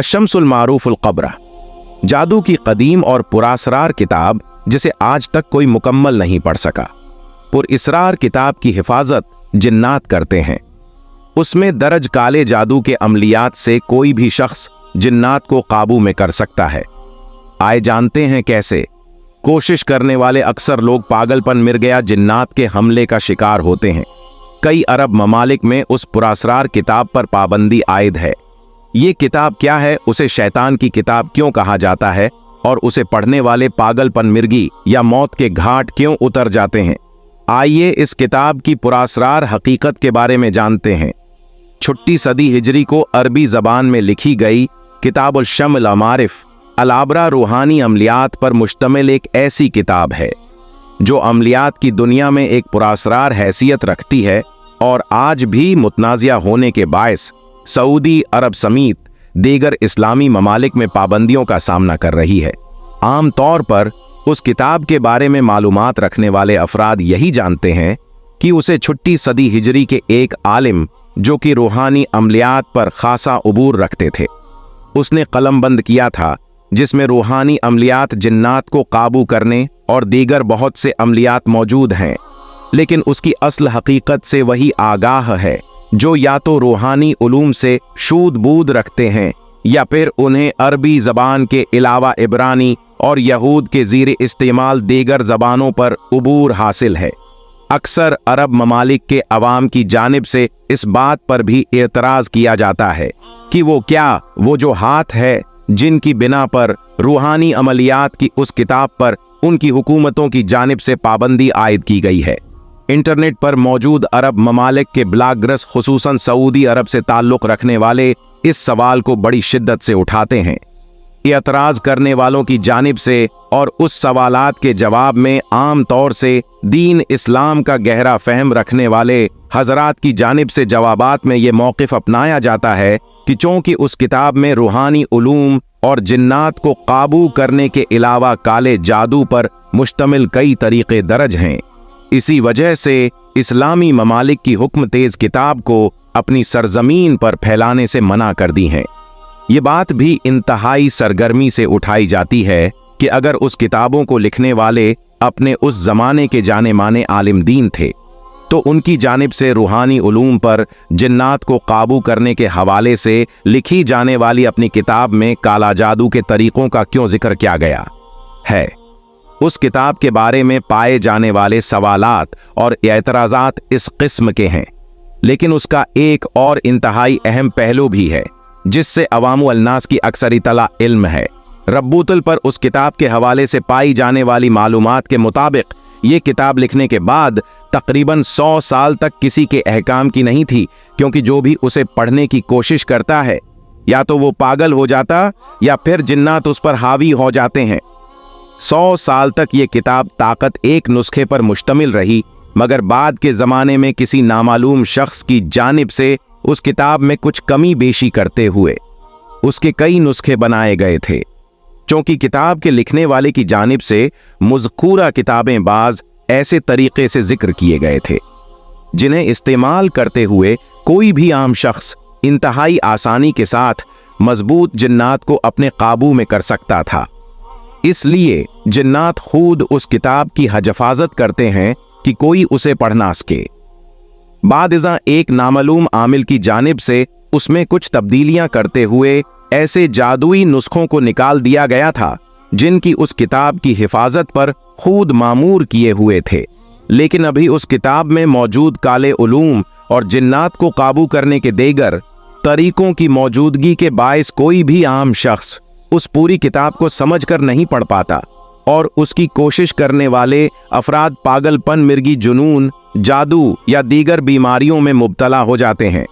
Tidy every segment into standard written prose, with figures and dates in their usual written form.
अशम्सुल मारूफुल क़ब्रा, जादू की कदीम और पुरासरार किताब जिसे आज तक कोई मुकम्मल नहीं पढ़ सका। पुरइसरार किताब की हिफाजत जिन्नात करते हैं। उसमें दर्ज काले जादू के अमलियात से कोई भी शख्स जिन्नात को काबू में कर सकता है। आए जानते हैं कैसे। कोशिश करने वाले अक्सर लोग पागलपन मिर्गया जिन्नात के हमले का शिकार होते हैं। कई अरब ममालिक में उस पुरासरार किताब पर पाबंदी आयद है। ये किताब क्या है, उसे शैतान की किताब क्यों कहा जाता है और उसे पढ़ने वाले पागलपन मिर्गी या मौत के घाट क्यों उतर जाते हैं। आइए इस किताब की पुरासरार हकीकत के बारे में जानते हैं। छठी सदी हिजरी को अरबी जबान में लिखी गई किताबुल शम्ल अमारिफ अलाबरा रूहानी अमलियात पर मुश्तमिल एक ऐसी किताब है जो अमलियात की दुनिया में एक पुरासरार हैसियत रखती है और आज भी मुतनाज़िया होने के बायस सऊदी अरब समेत दीगर इस्लामी ममालिक में पाबंदियों का सामना कर रही है। आम तौर पर उस किताब के बारे में मालूमात रखने वाले अफराद यही जानते हैं कि उसे छठी सदी हिजरी के एक आलिम जो कि रूहानी अमलियात पर खासा उबूर रखते थे, उसने कलमबंद किया था, जिसमें रूहानी अमलियात जिन्नात को काबू करने और दीगर बहुत से अमलियात मौजूद हैं। लेकिन उसकी असल हकीकत से वही आगाह है जो या तो रूहानी उलूम से शूद बूद रखते हैं या फिर उन्हें अरबी ज़बान के अलावा इब्रानी और यहूद के ज़ीरे इस्तेमाल दीगर ज़बानों पर उबूर हासिल है। अक्सर अरब ममालिक के अवाम की जानिब से इस बात पर भी एतराज़ किया जाता है कि वो जो हाथ है जिनकी बिना पर रूहानी अमलियात की उस किताब पर उनकी हुकूमतों की जानिब से पाबंदी आयद की गई है। इंटरनेट पर मौजूद अरब ममालिक के ब्लॉगर्स खुसूसन सऊदी अरब से ताल्लुक़ रखने वाले इस सवाल को बड़ी शिद्दत से उठाते हैं। एतराज़ करने वालों की जानिब से और उस सवालात के जवाब में आम तौर से दीन इस्लाम का गहरा फहम रखने वाले हजरात की जानिब से जवाबात में ये मौक़िफ़ अपनाया जाता है कि चूँकि उस किताब में रूहानी उलूम और जिन्नात को काबू करने के अलावा काले जादू पर मुश्तमिल कई तरीक़े दर्ज हैं, इसी वजह से इस्लामी ममालिक की हुक्म तेज़ किताब को अपनी सरजमीन पर फैलाने से मना कर दी है। ये बात भी इंतहाई सरगर्मी से उठाई जाती है कि अगर उस किताबों को लिखने वाले अपने उस ज़माने के जाने माने आलिम दीन थे तो उनकी जानिब से रूहानी उलूम पर जिन्नात को काबू करने के हवाले से लिखी जाने वाली अपनी किताब में काला जादू के तरीक़ों का क्यों जिक्र किया गया है। उस किताब के बारे में पाए जाने वाले सवालात और एतराज़ात इस किस्म के हैं, लेकिन उसका एक और इंतहाई अहम पहलू भी है जिससे अवामुल अन्नास की अक्सरी तला इल्म है। रब्बुतुल पर उस किताब के हवाले से पाई जाने वाली मालूमात के मुताबिक ये किताब लिखने के बाद तकरीबन 100 साल तक किसी के अहकाम की नहीं थी, क्योंकि जो भी उसे पढ़ने की कोशिश करता है या तो वो पागल हो जाता या फिर जिन्नात उस पर हावी हो जाते हैं। 100 साल तक ये किताब ताकत एक नुस्खे पर मुश्तमिल रही, मगर बाद के ज़माने में किसी नामालूम शख्स की जानिब से उस किताब में कुछ कमी बेशी करते हुए उसके कई नुस्खे बनाए गए थे। चूँकि किताब के लिखने वाले की जानिब से मुज़कूरा किताबें बाज ऐसे तरीक़े से जिक्र किए गए थे जिन्हें इस्तेमाल करते हुए कोई भी आम शख्स इंतहाई आसानी के साथ मजबूत जिन्नात को अपने काबू में कर सकता था। इसलिए जिन्नात खुद उस किताब की हिफाजत करते हैं कि कोई उसे पढ़ ना सके। बादिज़ा एक नामालूम आमिल की जानिब से उसमें कुछ तब्दीलियां करते हुए ऐसे जादुई नुस्खों को निकाल दिया गया था जिनकी उस किताब की हिफाजत पर खुद मामूर किए हुए थे। लेकिन अभी उस किताब में मौजूद काले उलूम और जिन्नात को काबू करने के दीगर तरीकों की मौजूदगी के बायस कोई भी आम शख्स उस पूरी किताब को समझ कर नहीं पढ़ पाता और उसकी कोशिश करने वाले अफराद पागलपन, मिर्गी जुनून, जादू या दीगर बीमारियों में मुब्तला हो जाते हैं।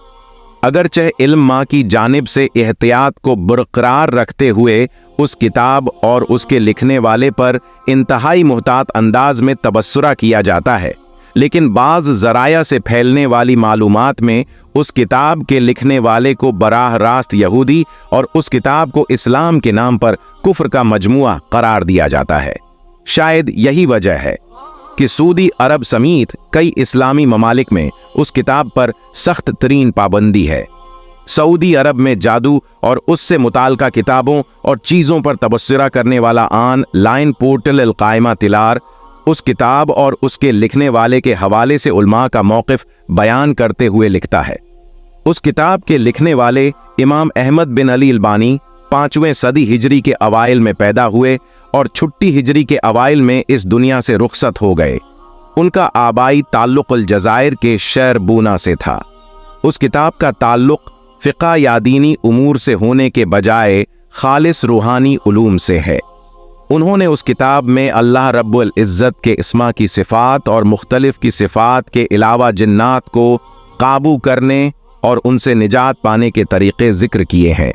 अगरचे इल्म माँ की जानिब से एहतियात को बरकरार रखते हुए उस किताब और उसके लिखने वाले पर इंतहाई मुहतात अंदाज में तबस्सुरा किया जाता है, लेकिन बाज़ ज़राया से फैलने वाली मालूमात में उस किताब के लिखने वाले को बराह रास्त यहूदी और उस किताब को इस्लाम के नाम पर कुफ्र का मजमुआ करार दिया जाता है। शायद यही वजह है कि सऊदी अरब समेत कई इस्लामी ममालिक में उस किताब पर सख्त तरीन पाबंदी है। سعودی عرب میں جادو اور اس سے متعلقہ کتابوں اور چیزوں پر تبصرہ کرنے والا آن لائن پورٹل القائمہ تلار اس کتاب اور اس کے لکھنے والے کے حوالے سے علماء کا موقف بیان کرتے ہوئے لکھتا ہے۔ اس کتاب کے لکھنے والے امام احمد بن علی البانی 5ویں صدی ہجری کے اوائل میں پیدا ہوئے اور چھٹی ہجری کے اوائل میں اس دنیا سے رخصت ہو گئے۔ ان کا آبائی تعلق الجزائر کے شہر بونا سے تھا۔ اس کتاب کا تعلق فقہ یا دینی امور سے ہونے کے بجائے خالص روحانی علوم سے ہے۔ انہوں نے اس کتاب میں اللہ رب العزت کے اسما کی صفات اور مختلف کی صفات کے علاوہ جنات کو قابو کرنے اور ان سے نجات پانے کے طریقے ذکر کیے ہیں۔